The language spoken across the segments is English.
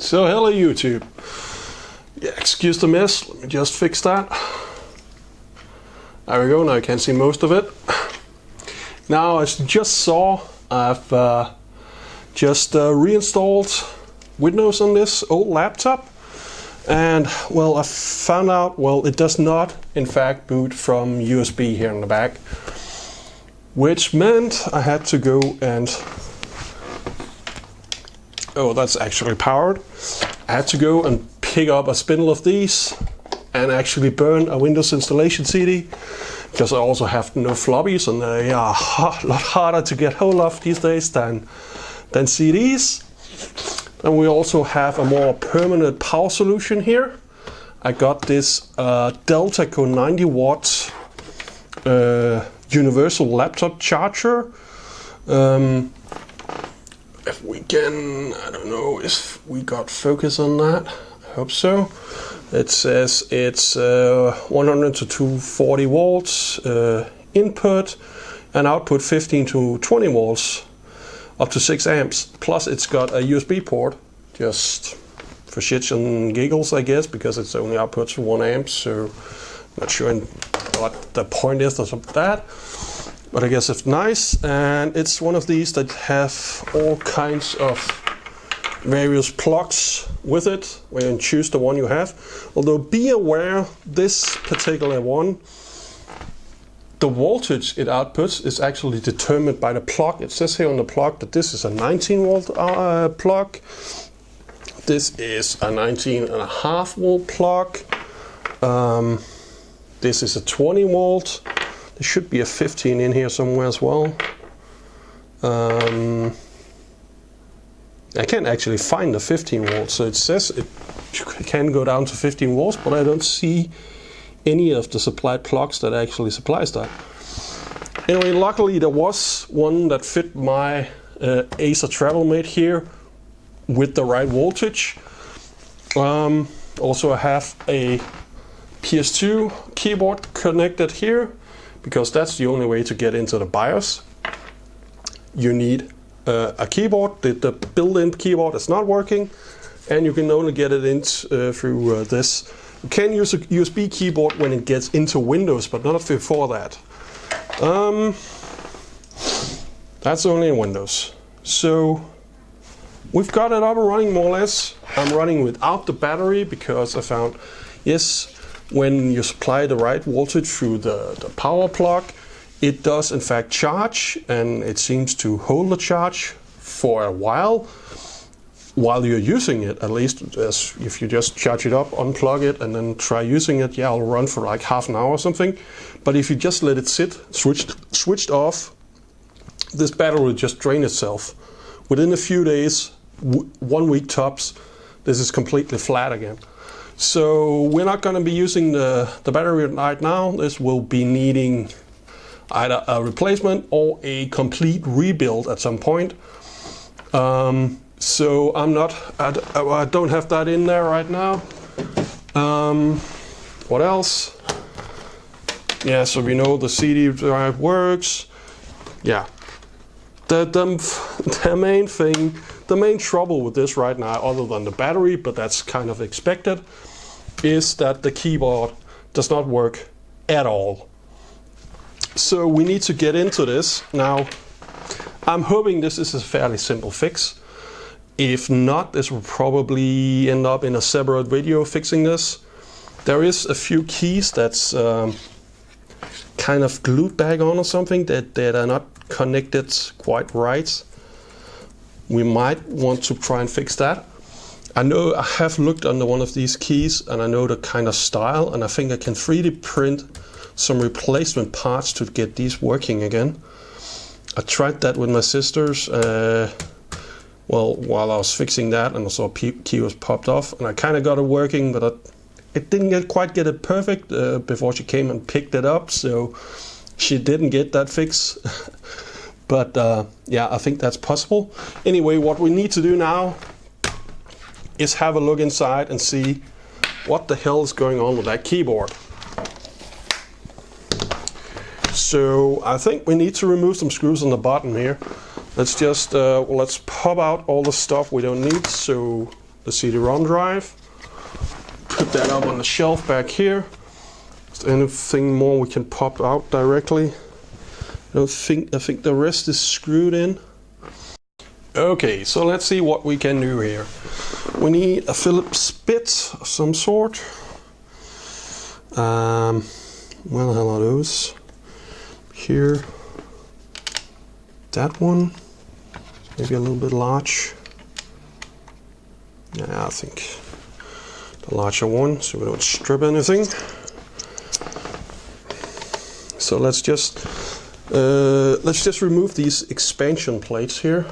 So hello YouTube. Yeah, excuse the mess, let me just fix that. There we go, now you can see most of it. Now as you just saw, I've just reinstalled Windows on this old laptop. And well, I found out, well, it does not in fact boot from USB here in the back. Which meant I had to go and... Oh, that's actually powered. I had to go and pick up a spindle of these and actually burn a Windows installation CD, because I also have no floppies and they are a lot harder to get hold of these days than CDs. And we also have a more permanent power solution here. I got this Deltaco 90 watts universal laptop charger. If we can, I don't know if we got focus on that. I hope so. It says it's 100 to 240 volts input and output 15 to 20 volts up to 6 amps. Plus it's got a USB port, just for shits and giggles I guess, because it's only outputs 1 amp, so not sure what the point is of that. But I guess it's nice, and it's one of these that have all kinds of various plugs with it, where you can choose the one you have. Although be aware, this particular one, the voltage it outputs is actually determined by the plug. It says here on the plug that this is a 19 volt plug. This is a 19.5 volt plug. This is a 20 volt. There should be a 15 in here somewhere as well. I can't actually find the 15 volts, so it says it can go down to 15 volts, but I don't see any of the supplied plugs that actually supplies that. Anyway, luckily there was one that fit my Acer Travelmate here with the right voltage. Also I have a PS2 keyboard connected here, because that's the only way to get into the BIOS. You need a keyboard. The built-in keyboard is not working, and you can only get it in through this. You can use a USB keyboard when it gets into Windows, but not before that. That's only in Windows. So we've got it up and running more or less. I'm running without the battery because I found, yes, when you supply the right voltage through the power plug, it does in fact charge, and it seems to hold the charge for a while you're using it, at least. As if you just charge it up, unplug it, and then try using it, yeah, it'll run for like half an hour or something. But if you just let it sit, switched off, this battery will just drain itself. Within a few days, 1 week tops, this is completely flat again. So we're not going to be using the battery right now. This will be needing either a replacement or a complete rebuild at some point. So I don't have that in there right now. What else? Yeah, so we know the CD drive works. Yeah. The main thing, the main trouble with this right now, other than the battery, but that's kind of expected, is that the keyboard does not work at all. So we need to get into this. Now, I'm hoping this is a fairly simple fix. If not, this will probably end up in a separate video fixing this. There is a few keys that's kind of glued back on or something that are not connected quite right. We might want to try and fix that. I know I have looked under one of these keys and I know the kind of style, and I think I can 3D print some replacement parts to get these working again. I tried that with my sisters well, while I was fixing that, and I saw a key was popped off, and I kind of got it working, but it didn't quite get it perfect before she came and picked it up, so she didn't get that fix. But yeah, I think that's possible. Anyway, what we need to do now is have a look inside and see what the hell is going on with that keyboard. So I think we need to remove some screws on the bottom here. Let's just let's pop out all the stuff we don't need. So the CD-ROM drive. Put that up on the shelf back here. Is there anything more we can pop out directly? I think the rest is screwed in. Okay, so let's see what we can do here. We need a Phillips bit of some sort. Where the hell are those? Here. That one. Maybe a little bit large. Yeah, I think the larger one, so we don't strip anything. So let's just remove these expansion plates here.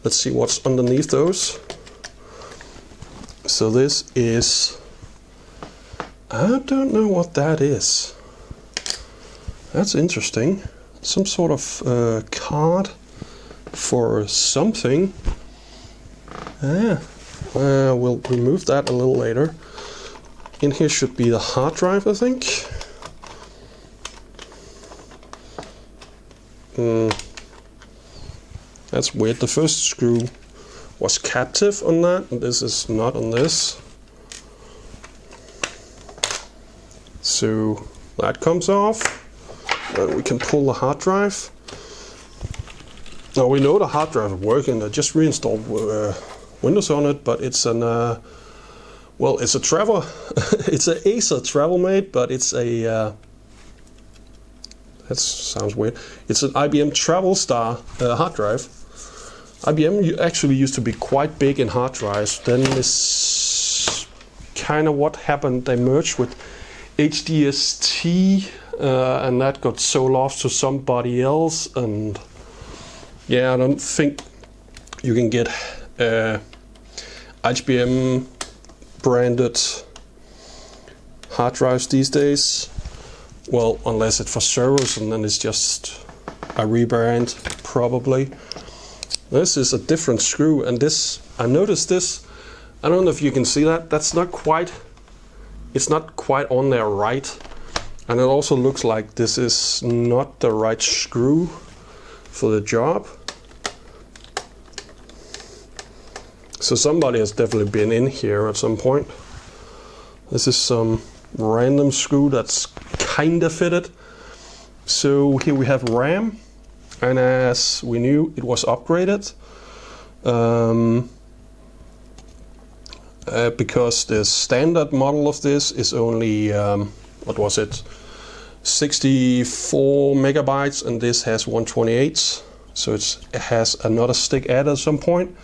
Let's see what's underneath those. So this is, I don't know what that is. That's interesting. Some sort of card for something. We'll remove that a little later. In here should be the hard drive, I think. That's weird. The first screw was captive on that, and this is not on this. So that comes off. Then we can pull the hard drive. Now we know the hard drive is working. I just reinstalled Windows on it, but it's an well, it's a it's an Acer Travelmate, but it's a that sounds weird. It's an IBM TravelStar hard drive. IBM actually used to be quite big in hard drives. Then this kind of what happened. They merged with HDST, and that got sold off to somebody else. And yeah, I don't think you can get IBM branded hard drives these days. Well, unless it's for servers, and then it's just a rebrand, probably. This is a different screw, and this, I noticed this, I don't know if you can see that, that's not quite, it's not quite on there right. And it also looks like this is not the right screw for the job. So somebody has definitely been in here at some point. This is some random screw that's kind of fitted. So here we have RAM, and as we knew, it was upgraded because the standard model of this is only what was it, 64 megabytes, and this has 128, so it has another stick added at some point.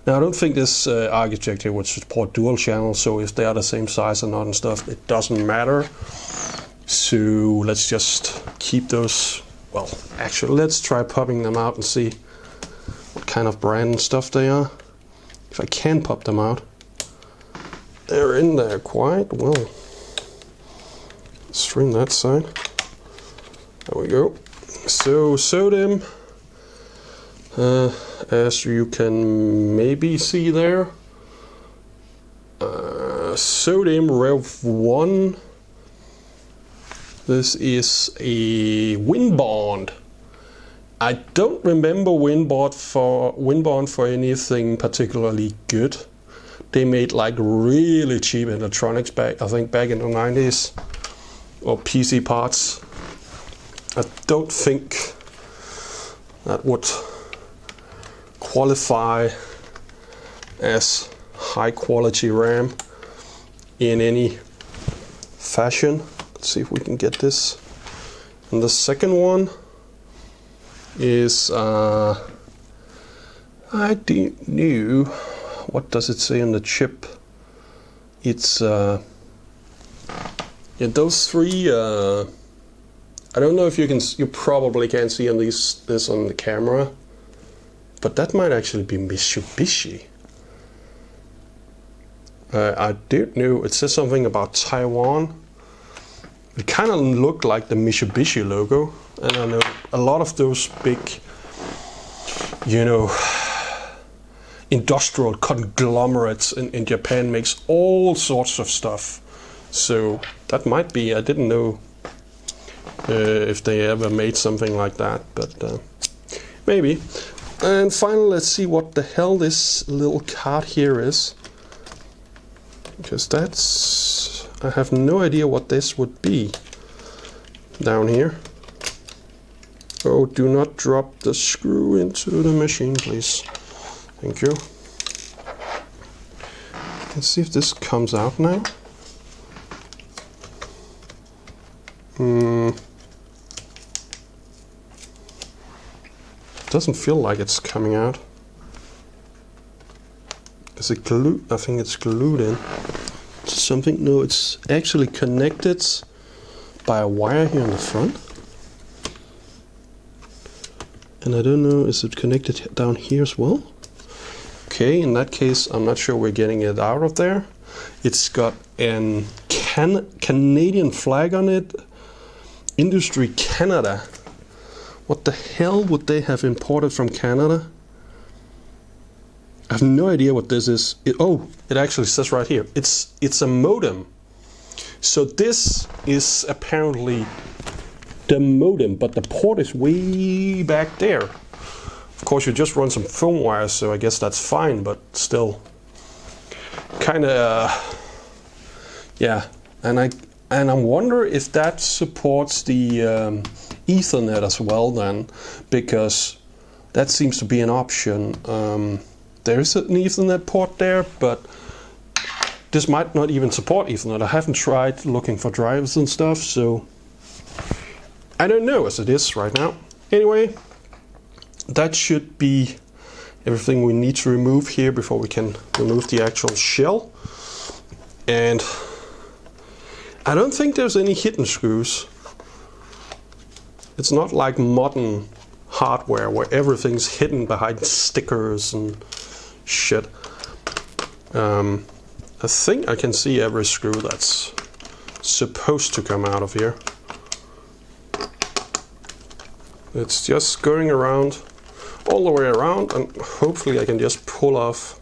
Now I don't think this architecture would support dual channels, so if they are the same size or not and stuff, it doesn't matter. So let's just keep those, well, actually let's try popping them out and see what kind of brand and stuff they are. If I can pop them out. They're in there quite well. Let's trim that side. There we go. So sodium, as you can maybe see there, sodium Rev 1. This is a Winbond. I don't remember Winbond for anything particularly good. They made like really cheap electronics back, I think back in the 90s, or PC parts. I don't think that would qualify as high quality RAM in any fashion. Let's see if we can get this. And the second one is I don't know, what does it say on the chip? It's yeah, those three. I don't know if you probably can't see on this on the camera, but that might actually be Mitsubishi. I don't know. It says something about Taiwan. It kind of looked like the Mitsubishi logo, and I know a lot of those big, you know, industrial conglomerates in Japan makes all sorts of stuff. So that might be, I didn't know if they ever made something like that, but maybe. And finally, let's see what the hell this little card here is. Because that's... I have no idea what this would be down here. Oh, do not drop the screw into the machine, please. Thank you. Let's see if this comes out now. Doesn't feel like it's coming out. Is it glued? I think it's glued in to something. No, it's actually connected by a wire here in the front. And I don't know, is it connected down here as well? Okay, in that case, I'm not sure we're getting it out of there. It's got an Canadian flag on it. Industry Canada. What the hell would they have imported from Canada? I have no idea what this is. It actually says right here. It's a modem. So this is apparently the modem, but the port is way back there. Of course, you just run some phone wires, so I guess that's fine, but still, kind of, yeah. And I wonder if that supports the Ethernet as well, then, because that seems to be an option. There's an Ethernet port there, but this might not even support Ethernet. I haven't tried looking for drivers and stuff, so I don't know as it is right now. Anyway, that should be everything we need to remove here before we can remove the actual shell. And I don't think there's any hidden screws. It's not like modern hardware where everything's hidden behind stickers and shit. I think I can see every screw that's supposed to come out of here. It's just going around, all the way around, and hopefully I can just pull off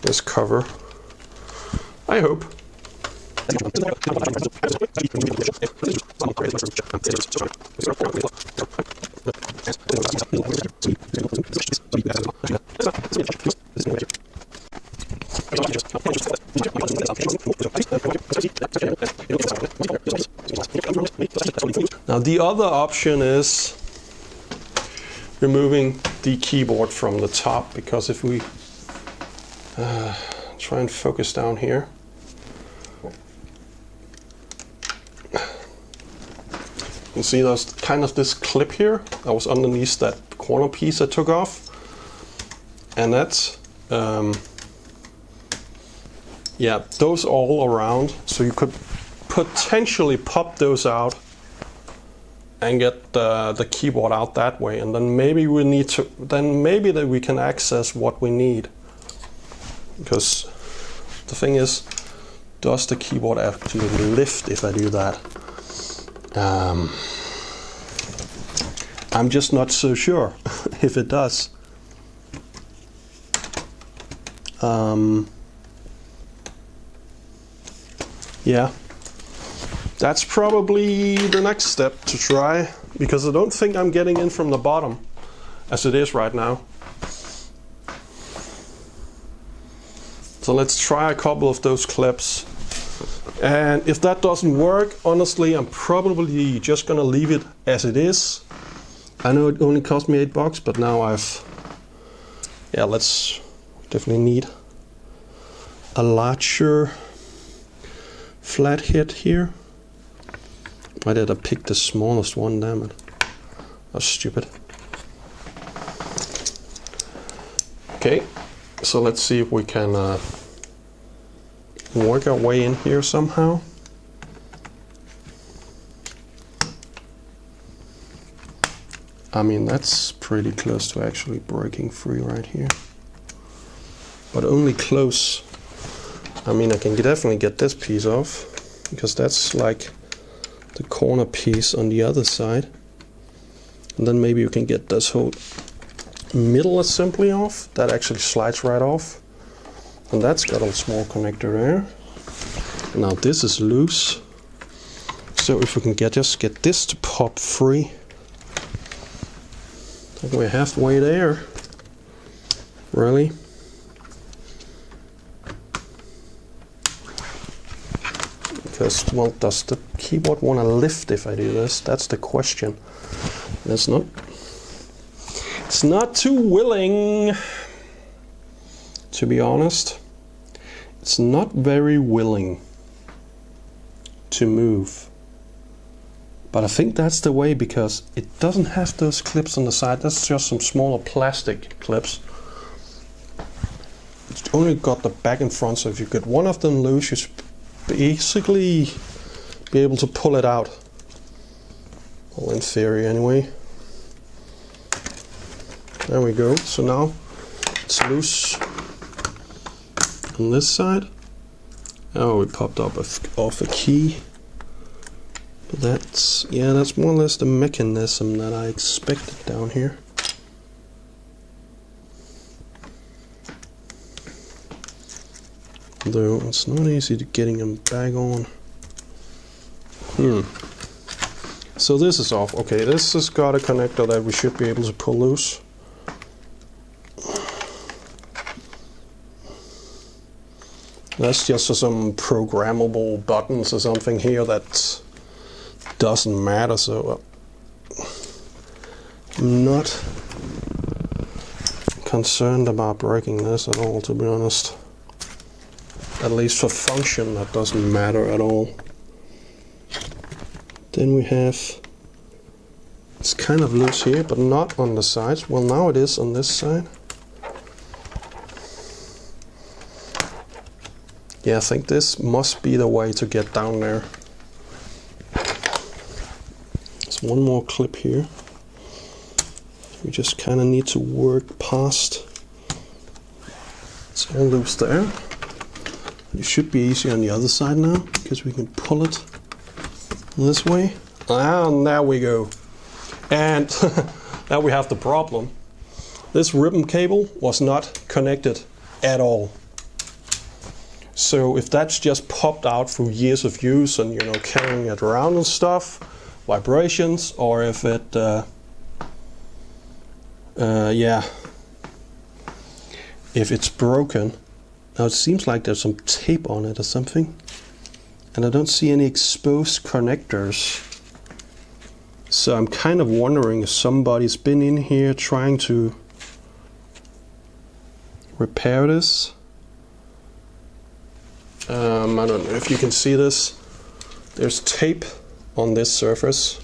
this cover. I hope. Now the other option is removing the keyboard from the top, because if we try and focus down here, you see there's kind of this clip here that was underneath that corner piece I took off, and that's yeah, those all around, so you could potentially pop those out and get the keyboard out that way, and then maybe we need to, then maybe that we can access what we need. Because the thing is, does the keyboard actually lift if I do that? I'm just not so sure if it does. Yeah, that's probably the next step to try, because I don't think I'm getting in from the bottom as it is right now. So let's try a couple of those clips, and if that doesn't work, honestly, I'm probably just gonna leave it as it is. I know it only cost me $8, but now yeah, let's definitely need a larger flathead here. Why did I pick the smallest one? Damn it. That's stupid. Okay, so let's see if we can work our way in here somehow. I mean, that's pretty close to actually breaking free right here. But only close. I mean, I can definitely get this piece off, because that's like the corner piece on the other side. And then maybe you can get this whole middle assembly off. That actually slides right off. And that's got a small connector there. And now this is loose. So if we can just get this to pop free. We're halfway there. Really? Because, well, does the keyboard want to lift if I do this? That's the question. It's not too willing, to be honest. It's not very willing to move. But I think that's the way, because it doesn't have those clips on the side. That's just some smaller plastic clips. It's only got the back and front, so if you get one of them loose, you should basically be able to pull it out. Well, in theory anyway. There we go. So now it's loose on this side. Oh, it popped up off a key. But that's more or less the mechanism that I expected down here. Though it's not easy to getting them back on. So this is off. Okay, this has got a connector that we should be able to pull loose. That's just some programmable buttons or something here that doesn't matter, so I'm not concerned about breaking this at all, to be honest. At least for function, that doesn't matter at all. Then we have, it's kind of loose here, but not on the sides. Well, now it is on this side. Yeah, I think this must be the way to get down there. There's one more clip here. We just kind of need to work past. It's all loose there. It should be easy on the other side now, because we can pull it this way. And there we go. And now we have the problem. This ribbon cable was not connected at all. So if that's just popped out through years of use and, you know, carrying it around and stuff, vibrations, or if it, if it's broken. Now it seems like there's some tape on it or something, and I don't see any exposed connectors. So I'm kind of wondering if somebody's been in here trying to repair this. I don't know if you can see this. There's tape on this surface.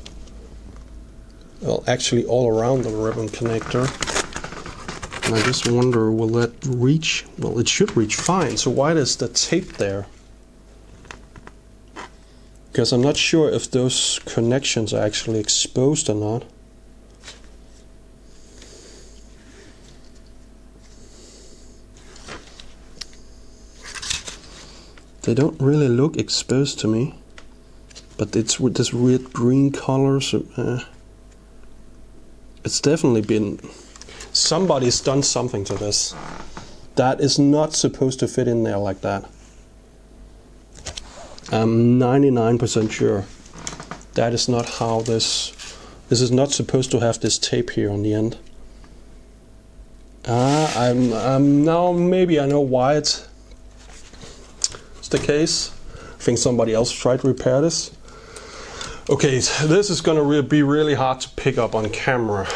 Well, actually all around the ribbon connector. And I just wonder, will that reach? Well, it should reach fine. So why is the tape there? Because I'm not sure if those connections are actually exposed or not. They don't really look exposed to me, but it's with this weird green color, so it's definitely been, somebody's done something to this. That is not supposed to fit in there like that. I'm 99% sure that is not how this is not supposed to have this tape here on the end. I'm now, maybe I know why it's the case. I think somebody else tried to repair this. Okay, this is gonna be really hard to pick up on camera,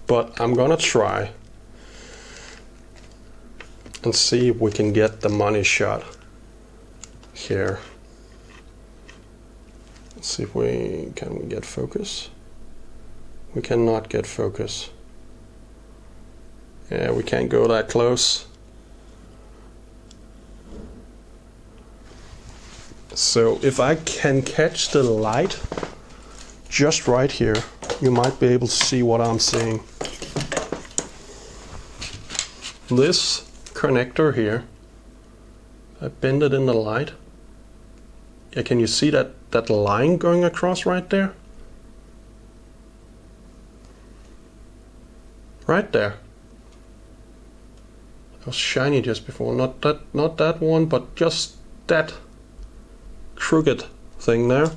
but I'm gonna try and see if we can get the money shot here. Let's see if we can get focus. We cannot get focus. Yeah, we can't go that close. So if I can catch the light just right here, you might be able to see what I'm seeing. This connector here, I bend it in the light. Yeah, can you see that line going across right there? Right there. It was shiny just before. Not that one, but just that crooked thing there.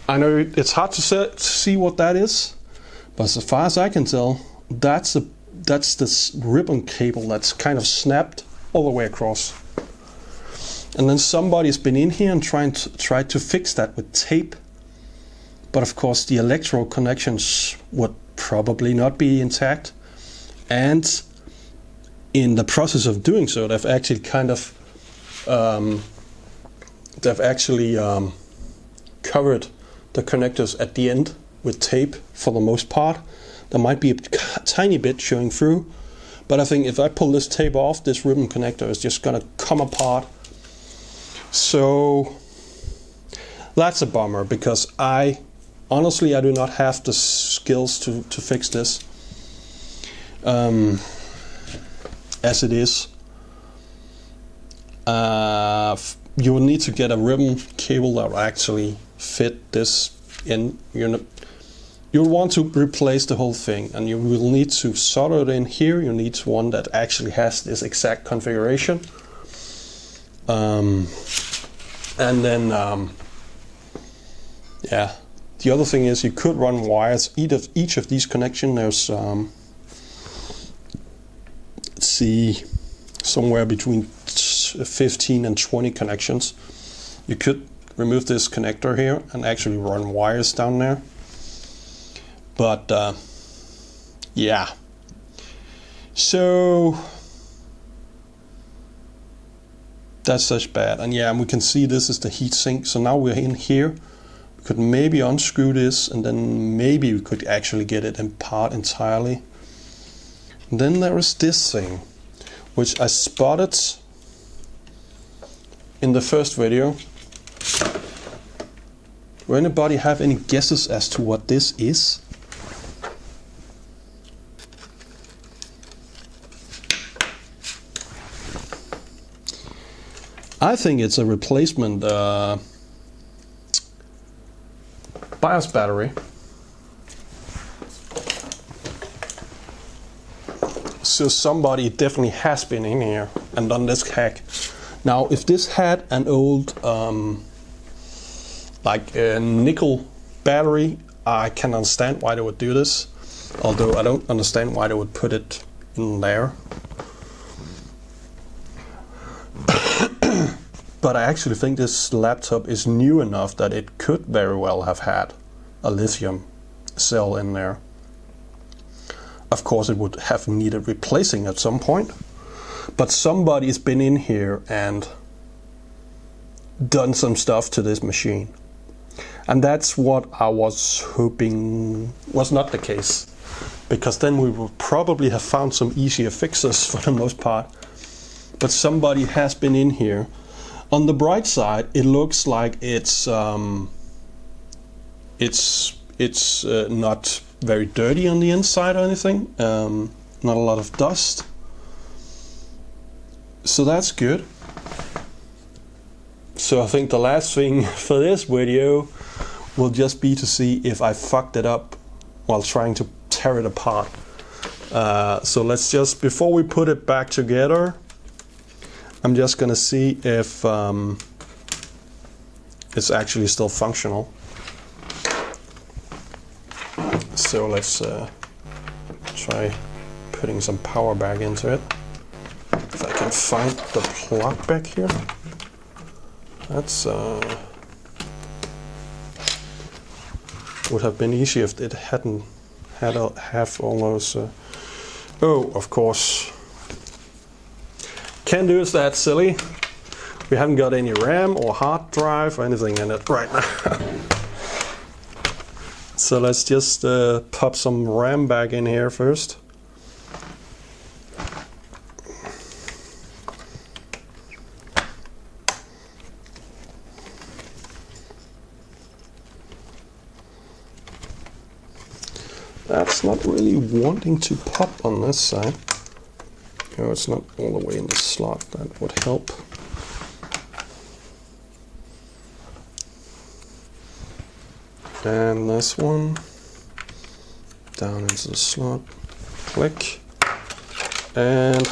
I know it's hard to see what that is, but as far as I can tell, that's this ribbon cable that's kind of snapped all the way across. And then somebody's been in here and tried to fix that with tape. But of course the electrode connections would probably not be intact. And in the process of doing so, they've actually covered the connectors at the end with tape for the most part. There might be a tiny bit showing through, but I think if I pull this tape off, this ribbon connector is just gonna come apart. So that's a bummer, because honestly I do not have the skills to fix this as it is. You will need to get a ribbon cable that will actually fit this in. You'll want to replace the whole thing, and you will need to solder it in here. You need one that actually has this exact configuration. And then, yeah, the other thing is you could run wires. Each of these connections, there's, let's see, somewhere between 15 and 20 connections. You could remove this connector here and actually run wires down there. But yeah, so that's such bad. And yeah, and we can see this is the heat sink. So now we're in here. We could maybe unscrew this, and then maybe we could actually get it apart entirely. And then there is this thing, which I spotted in the first video. Do anybody have any guesses as to what this is? I think it's a replacement BIOS battery. So somebody definitely has been in here and done this hack. Now, if this had an old like a nickel battery, I can understand why they would do this. Although I don't understand why they would put it in there. But I actually think this laptop is new enough that it could very well have had a lithium cell in there. Of course, it would have needed replacing at some point. But somebody's been in here and done some stuff to this machine. And that's what I was hoping was not the case. Because then we would probably have found some easier fixes for the most part. But somebody has been in here. On the bright side, it looks like it's not very dirty on the inside or anything. Not a lot of dust. So that's good. So I think the last thing for this video will just be to see if I fucked it up while trying to tear it apart. So let's just, before we put it back together, I'm just gonna see if it's actually still functional. So let's try putting some power back into it. If I can find the plug back here. That's would have been easy if it hadn't had have all those. Oh, of course. Can't do is that silly. We haven't got any RAM or hard drive or anything in it right now. So let's just pop some RAM back in here first. That's not really wanting to pop on this side. No, it's not all the way in the slot. That would help. And this one down into the slot. Click. And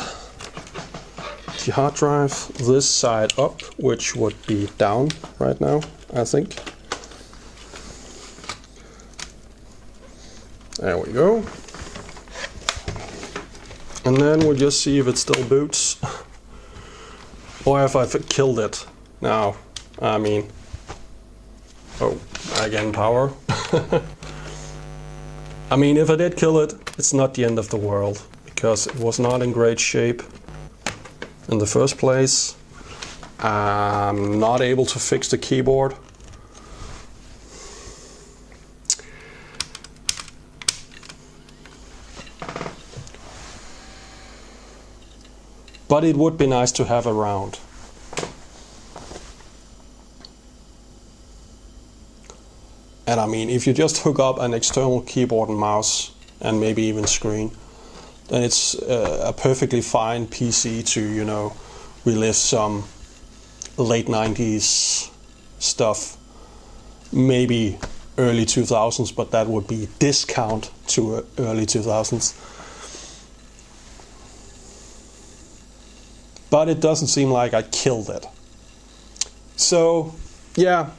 the hard drive this side up, which would be down right now, I think. There we go. And then we'll just see if it still boots. Or if I've killed it. Now, I mean... Oh, again, power. I mean, if I did kill it, it's not the end of the world. Because it was not in great shape in the first place. I'm not able to fix the keyboard. But it would be nice to have around. And I mean, if you just hook up an external keyboard and mouse, and maybe even screen, then it's a perfectly fine PC to, you know, relive some late 90s stuff. Maybe early 2000s, but that would be discount to early 2000s. But it doesn't seem like I killed it. So, yeah.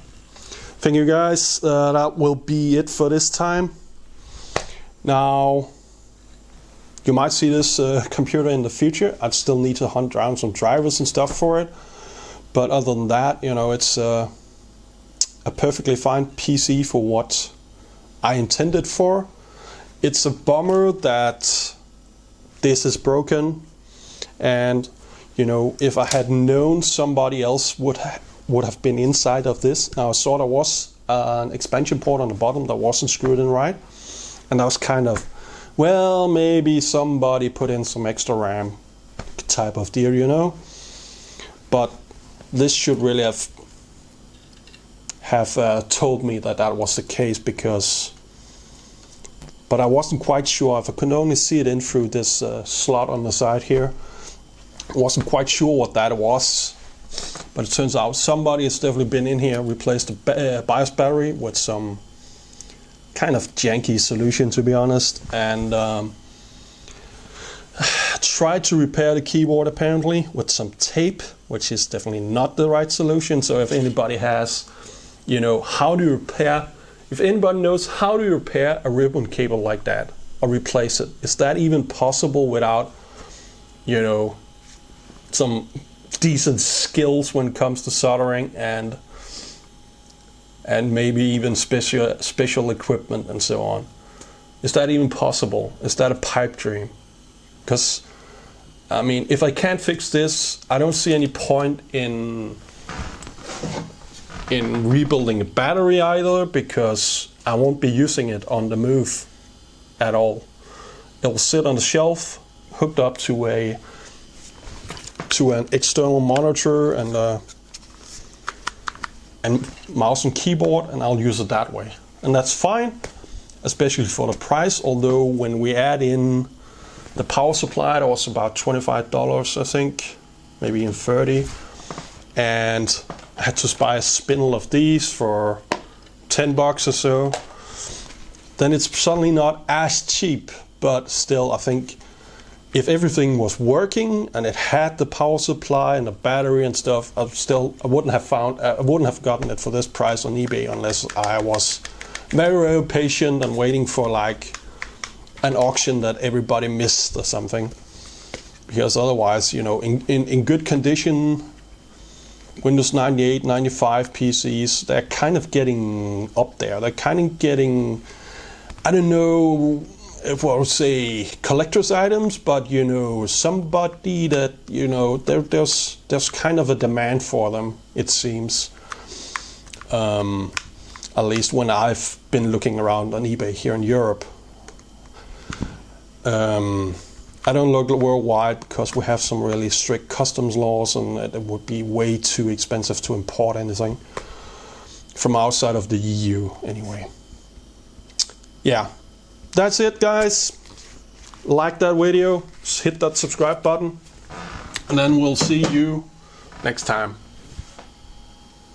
Thank you guys. That will be it for this time. Now, you might see this computer in the future. I'd still need to hunt around some drivers and stuff for it. But other than that, you know, it's a perfectly fine PC for what I intended for. It's a bummer that this is broken. And you know, if I had known somebody else would have been inside of this. Now I saw there was an expansion port on the bottom that wasn't screwed in right. And I was kind of, well, maybe somebody put in some extra RAM type of deal, you know. But this should really have told me that that was the case, because... But I wasn't quite sure. If I could only see it in through this slot on the side here, wasn't quite sure what that was, but it turns out somebody has definitely been in here, replaced the BIOS battery with some kind of janky solution, to be honest, and tried to repair the keyboard apparently with some tape, which is definitely not the right solution. So if anybody has, you know, how do you repair, if anybody knows how do you repair a ribbon cable like that or replace it, is that even possible without, you know, some decent skills when it comes to soldering and maybe even special equipment and so on? Is that even possible? Is that a pipe dream? Because I mean, if I can't fix this, I don't see any point in rebuilding a battery either, because I won't be using it on the move at all. It'll sit on the shelf hooked up to an external monitor and mouse and keyboard, and I'll use it that way, and that's fine, especially for the price. Although when we add in the power supply, that was about $25, I think, maybe even 30, and I had to buy a spindle of these for $10 or so. Then it's suddenly not as cheap, but still, I think if everything was working and it had the power supply and the battery and stuff, I wouldn't have gotten it for this price on eBay unless I was very, very patient and waiting for like an auction that everybody missed or something. Because otherwise, you know, in good condition Windows 98, 95 PCs, they're kind of getting up there. They're kind of getting, I don't know if I would say collector's items, but you know, somebody that, you know, there's kind of a demand for them, it seems. At least when I've been looking around on eBay here in Europe. I don't look worldwide because we have some really strict customs laws, and it would be way too expensive to import anything from outside of the EU anyway. Yeah, that's it, guys. Like that video, just hit that subscribe button, and then we'll see you next time.